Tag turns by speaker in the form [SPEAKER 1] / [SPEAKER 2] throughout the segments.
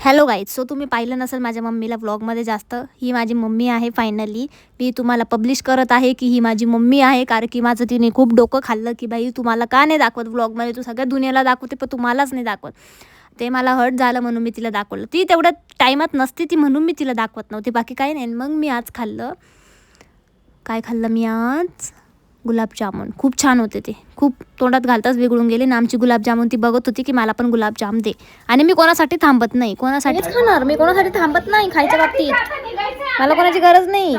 [SPEAKER 1] Hello guys, so तुम्ही पाहिलं नसेल माझ्या मम्मीला व्लॉगमध्ये जास्त. ही माझी मम्मी आहे. फायनली मी तुम्हाला पब्लिश करत आहे की ही माझी मम्मी आहे, कारण की माझं तिने खूप डोकं खाल्लं की बाई तुम्हाला का नाही दाखवत व्लॉगमध्ये, तू सगळ्या दुनियाला दाखवते पण तुम्हालाच नाही दाखवत. ते मला हर्ट झालं म्हणून मी तिला दाखवलं. ती तेवढ्या टायमात नसते ती म्हणून मी तिला दाखवत नव्हते, बाकी काही नाही. मग मी आज खाल्लं. काय खाल्लं मी आज? गुलाबजामुन. खूप छान होते ते, खूप तोंडात घालताच बिघडून गेले ना. आमची गुलाबजामुन ती बघत होती की मला पण गुलाबजाम दे, आणि मी कोणासाठी थांबत नाही, कोणासाठीच खाणार मी, कोणासाठी थांबत नाही खायच्या बाबतीत. मला कोणाची गरज नाही.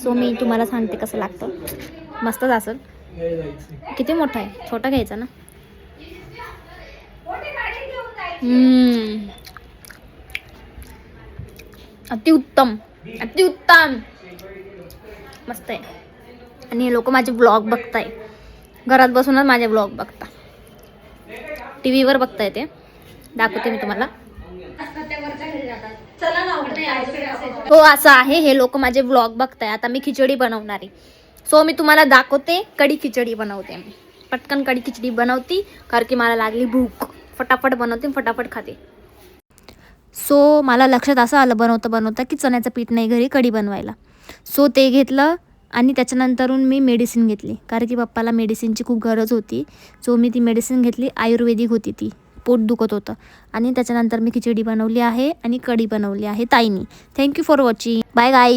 [SPEAKER 1] सो मी तुम्हाला सांगते कसं लागतं. मस्तच असेल. किती मोठा आहे, छोटा घ्यायचा ना. अतिउत्तम, अतिउत्तम, मस्त आहे. आणि हे लोक माझे ब्लॉग बघताय, घरात बसूनच माझे ब्लॉग बघता, टी व्हीवर बघताय. ते दाखवते मी तुम्हाला. हो असं आहे, हे लोक माझे ब्लॉग बघताय. आता मी खिचडी बनवणार आहे. सो मी तुम्हाला दाखवते. कढी खिचडी बनवते मी. पटकन कढी खिचडी बनवती कारण की मला लागली भूक. फटाफट बनवते, फटाफट खाते. सो मला लक्षात असं आलं बनवता बनवता की चण्याचं पीठ नाही घरी कढी बनवायला. सो ते घेतलं आणि त्याच्यानंतरून मी मेडिसिन घेतली, कारण की पप्पाला मेडिसिनची खूप गरज होती. सो मी ती मेडिसिन घेतली. आयुर्वेदिक होती ती. पोट दुखत होतं. आणि त्याच्यानंतर मी खिचडी बनवली आहे आणि कढी बनवली आहे ताईनी. Thank you for watching. Bye guys.